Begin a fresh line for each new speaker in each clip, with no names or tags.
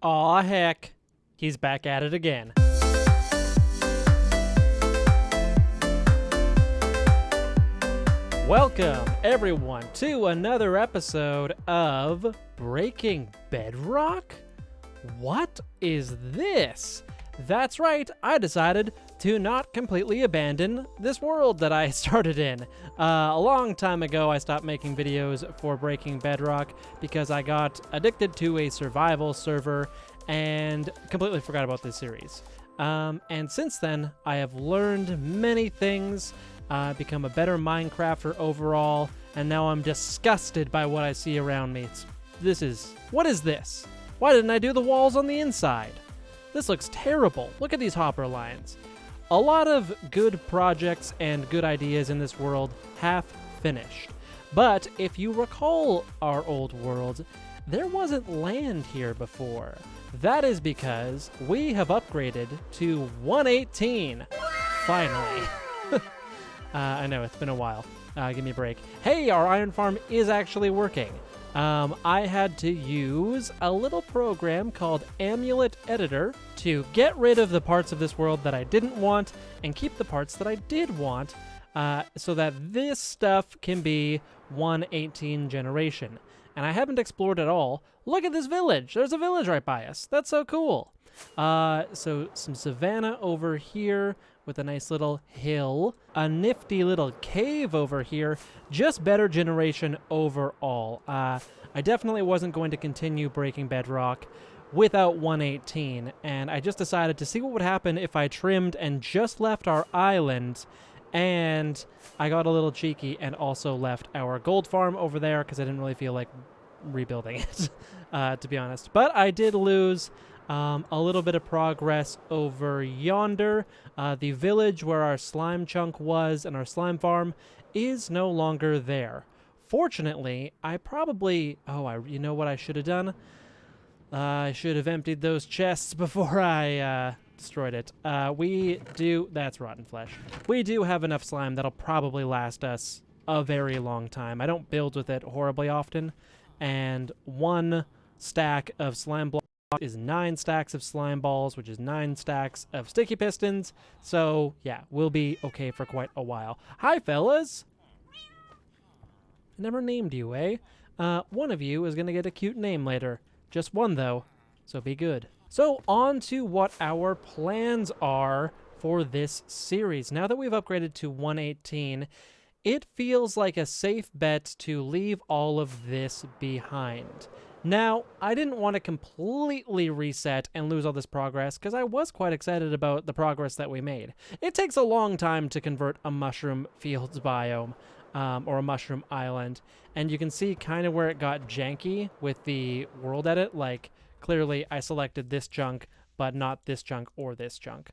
Aw, heck. He's back at it again. Welcome, everyone, to another episode of Breaking Bedrock? What is this? That's right, I decided to not completely abandon this world that I started in. A long time ago, I stopped making videos for Breaking Bedrock because I got addicted to a survival server and completely forgot about this series. And since then, I have learned many things, become a better Minecrafter overall, and now I'm disgusted by what I see around me. What is this? Why didn't I do the walls on the inside? This looks terrible. Look at these hopper lines. A lot of good projects and good ideas in this world half finished. But if you recall our old world, there wasn't land here before. That is because we have upgraded to 118. Finally. I know, it's been a while. Give me a break. Hey, our iron farm is actually working. I had to use a little program called Amulet Editor to get rid of the parts of this world that I didn't want and keep the parts that I did want, so that this stuff can be 118 generation. And I haven't explored at all. Look at this village. There's a village right by us. That's so cool. So some savanna over here with a nice little hill, a nifty little cave over here, just better generation overall. I definitely wasn't going to continue Breaking Bedrock without 118, and I just decided to see what would happen if I trimmed and just left our island, and I got a little cheeky and also left our gold farm over there because I didn't really feel like rebuilding it, to be honest. But I did lose a little bit of progress over yonder. The village where our slime chunk was and our slime farm is no longer there. Fortunately, I probably... you know what I should have done? I should have emptied those chests before I destroyed it. That's rotten flesh. We do have enough slime that'll probably last us a very long time. I don't build with it horribly often, and one stack of slime blocks is 9 stacks of slime balls, which is 9 stacks of sticky pistons. So yeah, we'll be okay for quite a while. Hi, fellas. I never named you, eh? One of you is gonna get a cute name later. Just one though, so be good. So on to what our plans are for this series. Now that we've upgraded to 118, it feels like a safe bet to leave all of this behind. Now, I didn't want to completely reset and lose all this progress because I was quite excited about the progress that we made. It takes a long time to convert a mushroom fields biome, or a mushroom island, and you can see kind of where it got janky with the world edit. Like, clearly I selected this chunk, but not this chunk or this chunk.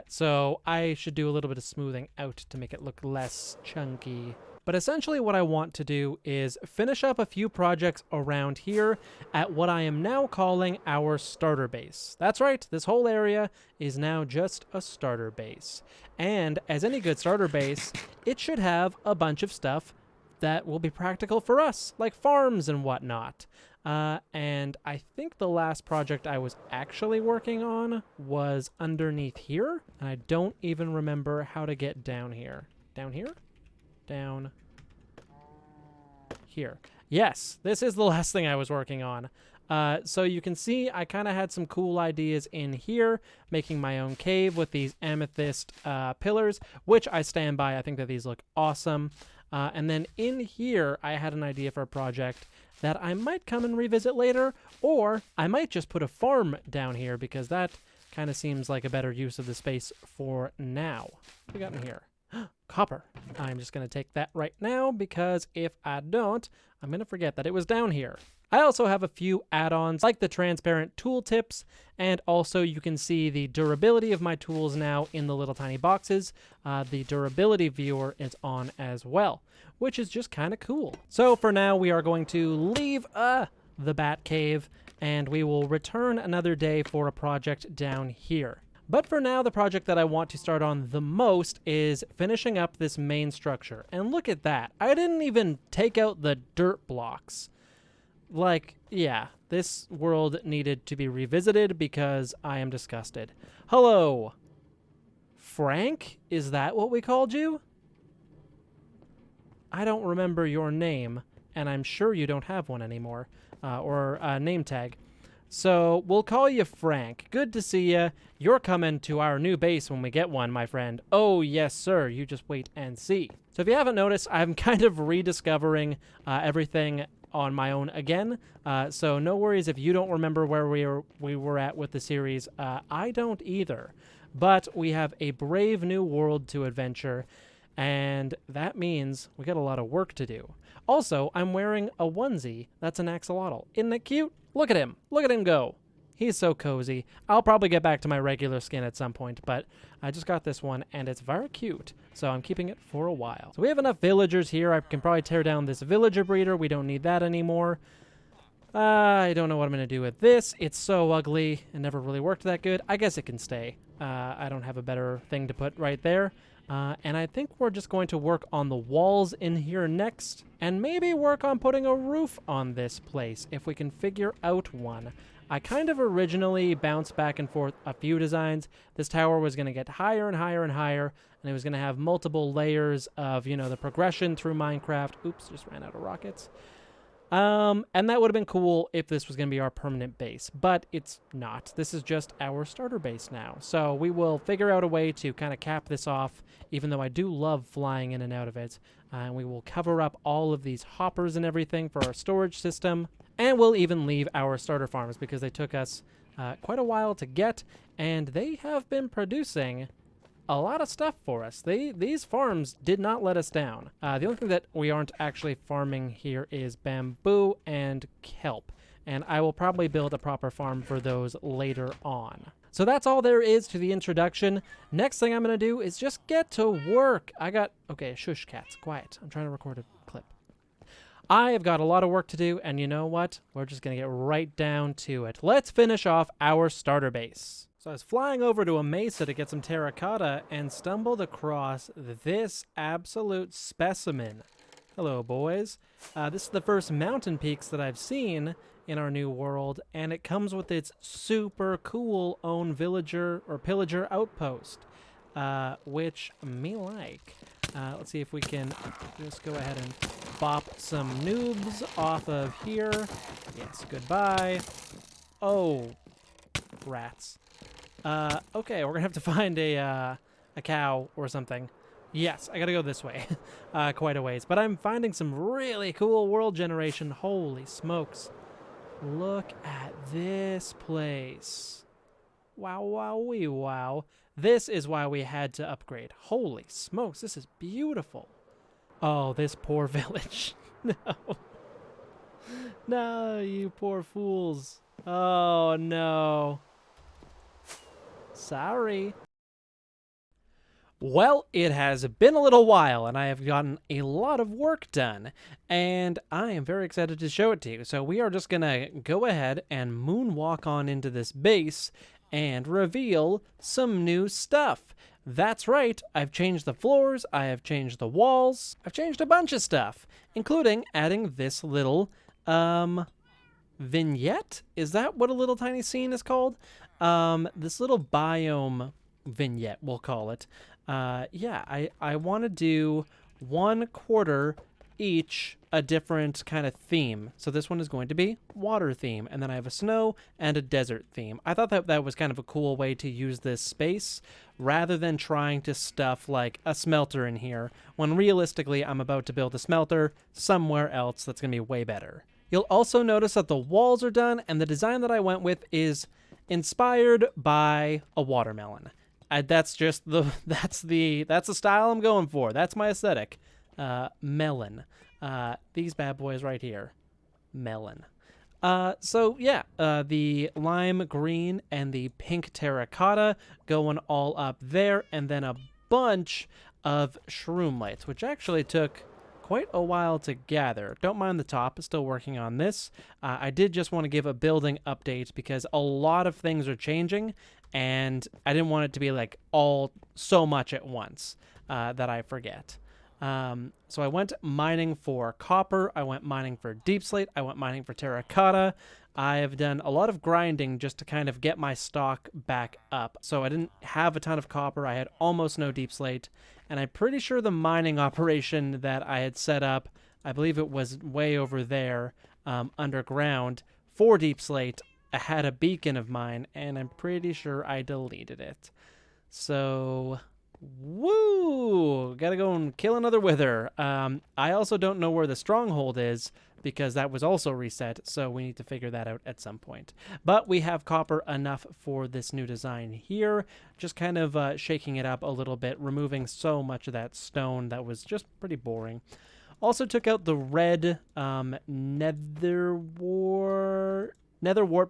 So I should do a little bit of smoothing out to make it look less chunky. But essentially what I want to do is finish up a few projects around here at what I am now calling our starter base. That's right, this whole area is now just a starter base. And as any good starter base, it should have a bunch of stuff that will be practical for us, like farms and whatnot. And I think the last project I was actually working on was underneath here, and I don't even remember how to get down here. Down here? Down here. Yes, this is the last thing I was working on. So you can see I kind of had some cool ideas in here, making my own cave with these amethyst pillars, which I stand by. I think that these look awesome. And then in here, I had an idea for a project that I might come and revisit later, or I might just put a farm down here because that kind of seems like a better use of the space for now. What we got in here? Copper. I'm just going to take that right now because if I don't, I'm going to forget that it was down here. I also have a few add-ons like the transparent tooltips, and also you can see the durability of my tools now in the little tiny boxes. The durability viewer is on as well, which is just kind of cool. So for now, we are going to leave the bat cave, and we will return another day for a project down here. But for now, the project that I want to start on the most is finishing up this main structure. And look at that. I didn't even take out the dirt blocks. Like, yeah, this world needed to be revisited because I am disgusted. Hello, Frank? Is that what we called you? I don't remember your name, and I'm sure you don't have one anymore, or a name tag. So we'll call you Frank. Good to see you. You're coming to our new base when we get one, my friend. Oh, yes, sir. You just wait and see. So if you haven't noticed, I'm kind of rediscovering everything on my own again. So no worries if you don't remember where we were at with the series. I don't either. But we have a brave new world to adventure, and that means we got a lot of work to do. Also, I'm wearing a onesie that's an axolotl. Isn't it cute? Look at him. Look at him go. He's so cozy. I'll probably get back to my regular skin at some point, but I just got this one, and it's very cute, so I'm keeping it for a while. So we have enough villagers here. I can probably tear down this villager breeder. We don't need that anymore. I don't know what I'm going to do with this. It's so ugly. It never really worked that good. I guess it can stay. I don't have a better thing to put right there. And I think we're just going to work on the walls in here next, and maybe work on putting a roof on this place if we can figure out one. I kind of originally bounced back and forth a few designs. This tower was going to get higher and higher and higher, and it was going to have multiple layers of, you know, the progression through Minecraft. Oops, just ran out of rockets. And that would have been cool if this was going to be our permanent base, but it's not. This is just our starter base now. So we will figure out a way to kind of cap this off, even though I do love flying in and out of it. And we will cover up all of these hoppers and everything for our storage system. And we'll even leave our starter farms because they took us quite a while to get, and they have been producing a lot of stuff for us. These farms did not let us down. The only thing that we aren't actually farming here is bamboo and kelp, and I will probably build a proper farm for those later on. So that's all there is to the introduction. Next thing I'm going to do is just get to work. Okay, shush cats, quiet. I'm trying to record a clip. I have got a lot of work to do, and you know what? We're just going to get right down to it. Let's finish off our starter base. So I was flying over to a mesa to get some terracotta and stumbled across this absolute specimen. Hello, boys. This is the first mountain peaks that I've seen in our new world, and it comes with its super cool own villager or pillager outpost, which me like. Let's see if we can just go ahead and bop some noobs off of here. Yes, goodbye. Oh, rats. Okay, we're gonna have to find a cow or something. Yes, I gotta go this way, quite a ways. But I'm finding some really cool world generation. Holy smokes. Look at this place. Wow, wow, wee, wow. This is why we had to upgrade. Holy smokes, this is beautiful. Oh, this poor village. No. No, you poor fools. Oh, no. Sorry. Well, it has been a little while, and I have gotten a lot of work done, and I am very excited to show it to you. So we are just going to go ahead and moonwalk on into this base and reveal some new stuff. That's right, I've changed the floors, I have changed the walls, I've changed a bunch of stuff, including adding this little, vignette? Is that what a little tiny scene is called? This little biome vignette, we'll call it. Yeah, I want to do 1/4 each a different kind of theme. So this one is going to be water theme, and then I have a snow and a desert theme. I thought that was kind of a cool way to use this space rather than trying to stuff like a smelter in here, when realistically I'm about to build a smelter somewhere else that's going to be way better. You'll also notice that the walls are done, and the design that I went with is inspired by a watermelon. That's the style I'm going for. That's my aesthetic. Melon. These bad boys right here. Melon. So yeah, the lime green and the pink terracotta going all up there, and then a bunch of shroom lights, which actually took quite a while to gather. Don't mind the top, still working on this. I did just want to give a building update because a lot of things are changing, and I didn't want it to be like all so much at once that I forget. So I went mining for copper, I went mining for deep slate, I went mining for terracotta. I have done a lot of grinding just to kind of get my stock back up. So I didn't have a ton of copper, I had almost no deep slate, and I'm pretty sure the mining operation that I had set up, I believe it was way over there, underground, for deep slate, I had a beacon of mine, and I'm pretty sure I deleted it. So, woo! Gotta go and kill another wither. I also don't know where the stronghold is because that was also reset, so we need to figure that out at some point. But we have copper enough for this new design here, just kind of shaking it up a little bit, removing so much of that stone that was just pretty boring. Also took out the red netherwart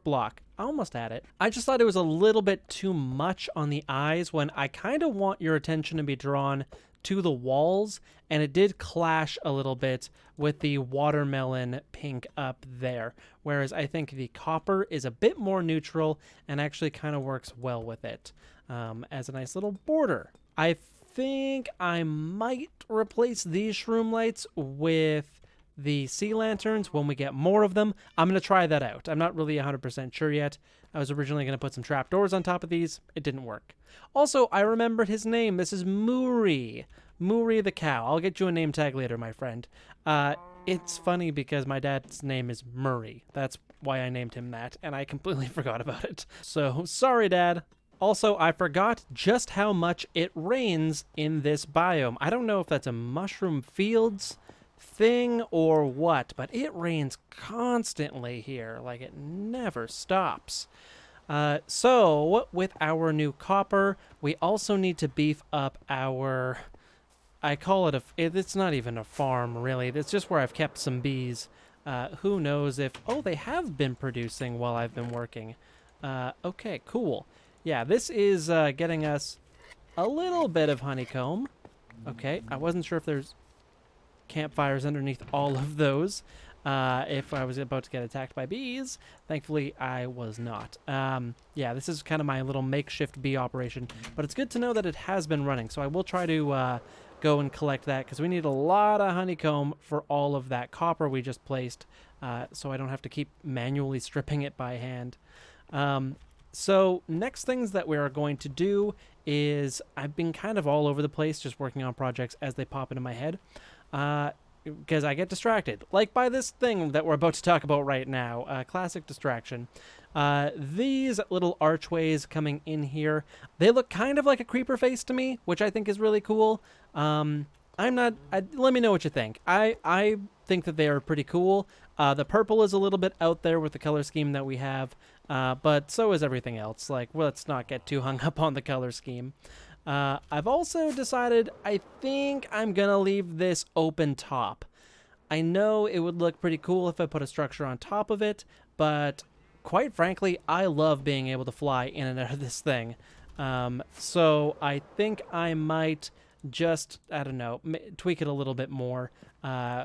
block. I almost had it. I just thought it was a little bit too much on the eyes when I kind of want your attention to be drawn to the walls, and it did clash a little bit with the watermelon pink up there, whereas I think the copper is a bit more neutral and actually kind of works well with it as a nice little border. I think I might replace these shroom lights with the sea lanterns when we get more of them. I'm going to try that out. I'm not really 100% sure yet. I was originally going to put some trapdoors on top of these. It didn't work. Also, I remembered his name. This is Muri. Muri the cow. I'll get you a name tag later, my friend. It's funny because my dad's name is Murray. That's why I named him that, and I completely forgot about it. So, sorry, Dad. Also, I forgot just how much it rains in this biome. I don't know if that's a mushroom fields thing or what, but it rains constantly here. Like, it never stops. So, with our new copper, we also need to beef up our... I call it it's not even a farm, really. It's just where I've kept some bees. Who knows if... Oh, they have been producing while I've been working. Okay, cool. Yeah, this is getting us a little bit of honeycomb. Okay, I wasn't sure if there's campfires underneath all of those. If I was about to get attacked by bees. Thankfully, I was not. Yeah, this is kind of my little makeshift bee operation, but it's good to know that it has been running, so I will try to go and collect that, because we need a lot of honeycomb for all of that copper we just placed, so I don't have to keep manually stripping it by hand. So next things that we are going to do is, I've been kind of all over the place just working on projects as they pop into my head, because I get distracted, like by this thing that we're about to talk about right now, classic distraction. These little archways coming in here, they look kind of like a creeper face to me, which I think is really cool. Let me know what you think. I think that they are pretty cool. The purple is a little bit out there with the color scheme that we have, but so is everything else. Like, well, let's not get too hung up on the color scheme. I've also decided I think I'm going to leave this open top. I know it would look pretty cool if I put a structure on top of it, but quite frankly, I love being able to fly in and out of this thing. So I think I might just, I don't know, tweak it a little bit more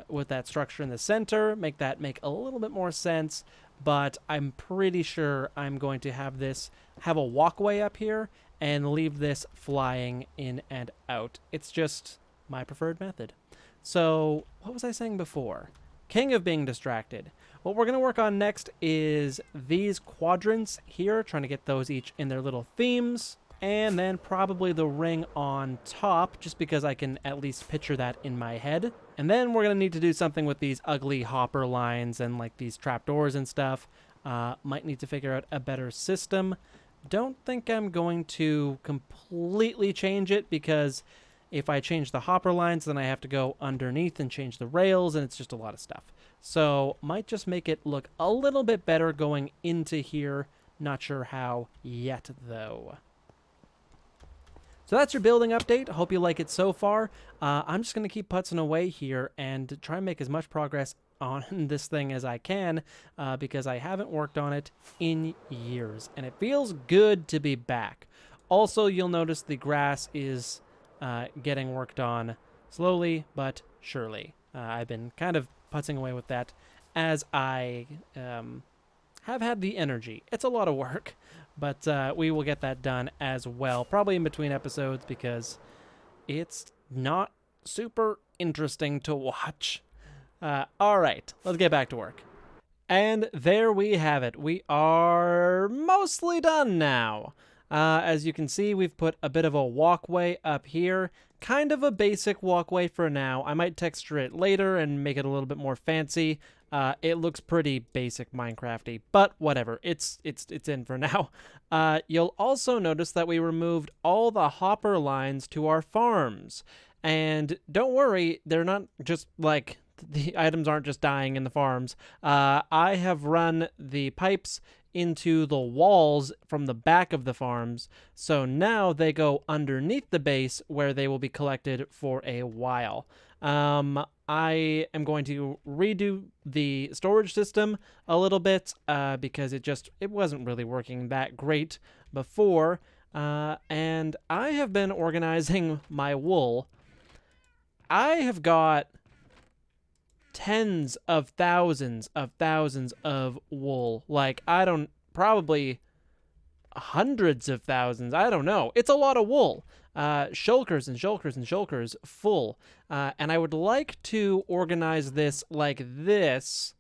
with that structure in the center, make a little bit more sense, but I'm pretty sure I'm going to have a walkway up here and leave this flying in and out. It's just my preferred method. So, what was I saying before? King of being distracted. What we're going to work on next is these quadrants here, trying to get those each in their little themes, and then probably the ring on top, just because I can at least picture that in my head. And then we're going to need to do something with these ugly hopper lines and like these trapdoors and stuff. Might need to figure out a better system. Don't think I'm going to completely change it, because if I change the hopper lines, then I have to go underneath and change the rails, and it's just a lot of stuff. So might just make it look a little bit better going into here. Not sure how yet, though. So that's your building update. Hope you like it so far. I'm just going to keep putzing away here and try and make as much progress on this thing as I can, because I haven't worked on it in years, and it feels good to be back. Also, you'll notice the grass is getting worked on slowly but surely. I've been kind of putzing away with that as I have had the energy. It's a lot of work, but we will get that done as well, probably in between episodes, because it's not super interesting to watch. All right, let's get back to work. And there we have it. We are mostly done now. As you can see, we've put a bit of a walkway up here. Kind of a basic walkway for now. I might texture it later and make it a little bit more fancy. It looks pretty basic Minecrafty, but whatever. It's in for now. You'll also notice that we removed all the hopper lines to our farms. And don't worry, they're not just like... the items aren't just dying in the farms. I have run the pipes into the walls from the back of the farms, so now they go underneath the base where they will be collected for a while. I am going to redo the storage system a little bit because it wasn't really working that great before, and I have been organizing my wool. I have got tens of thousands of wool. Like, probably hundreds of thousands. I don't know. It's a lot of wool. Shulkers and shulkers and shulkers full. And I would like to organize this like this,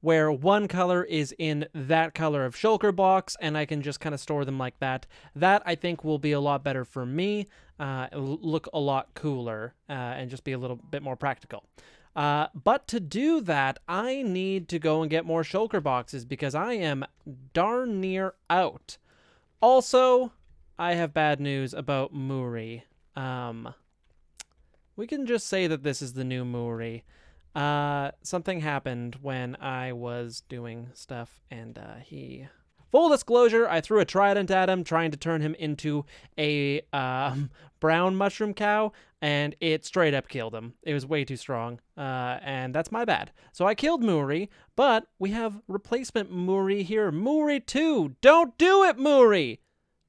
where one color is in that color of shulker box, and I can just kind of store them like that. That, I think, will be a lot better for me, look a lot cooler, and just be a little bit more practical. But to do that, I need to go and get more shulker boxes because I am darn near out. Also, I have bad news about Muri. We can just say that this is the new Muri. Something happened when I was doing stuff, and he... Full disclosure, I threw a trident at him, trying to turn him into a brown mushroom cow, and it straight up killed him. It was way too strong, and that's my bad. So I killed Muri, but we have replacement Muri here. Muri 2! Don't do it, Muri!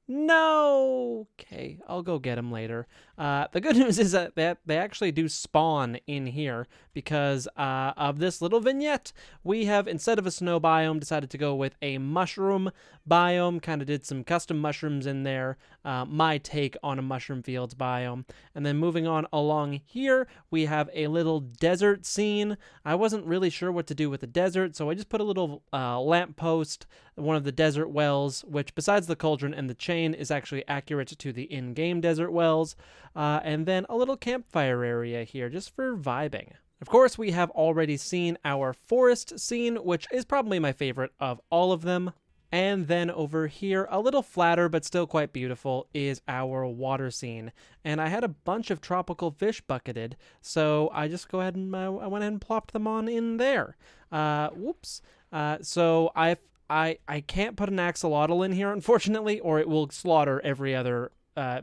No! Okay, I'll go get him later. The good news is that they actually do spawn in here because of this little vignette. We have, instead of a snow biome, decided to go with a mushroom biome. Kind of did some custom mushrooms in there. My take on a mushroom fields biome. And then moving on along here, we have a little desert scene. I wasn't really sure what to do with the desert, so I just put a little lamppost, one of the desert wells, which besides the cauldron and the chain is actually accurate to the in-game desert wells. And then a little campfire area here just for vibing. Of course, we have already seen our forest scene, which is probably my favorite of all of them. And then over here, a little flatter but still quite beautiful, is our water scene. And I had a bunch of tropical fish bucketed, so I just I went ahead and plopped them on in there. Whoops. So I can't put an axolotl in here, unfortunately, or it will slaughter every other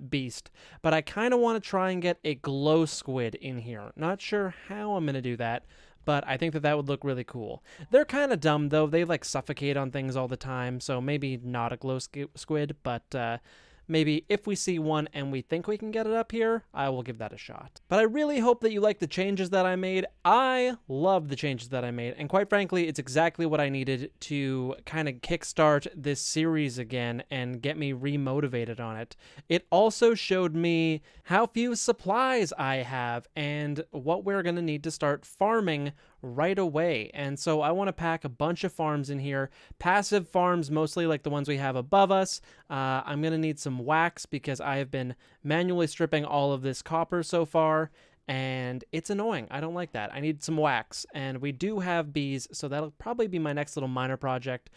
beast. But I kind of want to try and get a glow squid in here. Not sure how I'm going to do that, but I think that would look really cool. They're kind of dumb, though. They, like, suffocate on things all the time, so maybe not a glow squid, but maybe if we see one and we think we can get it up here, I will give that a shot. But I really hope that you like the changes that I made. I love the changes that I made, and quite frankly, it's exactly what I needed to kind of kickstart this series again and get me remotivated on it. It also showed me how few supplies I have and what we're going to need to start farming right away. And so I want to pack a bunch of farms in here. Passive farms, mostly like the ones we have above us. I'm going to need some wax because I have been manually stripping all of this copper so far, and it's annoying. I don't like that. I need some wax, and we do have bees, so that'll probably be my next little minor project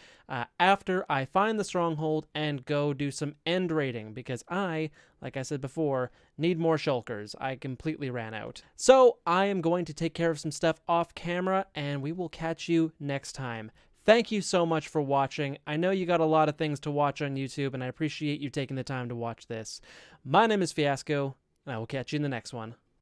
after I find the stronghold and go do some end raiding, because I, like I said before, need more shulkers. I completely ran out. So I am going to take care of some stuff off camera, and we will catch you next time. Thank you so much for watching. I know you got a lot of things to watch on YouTube, and I appreciate you taking the time to watch this. My name is Fiasco, and I will catch you in the next one.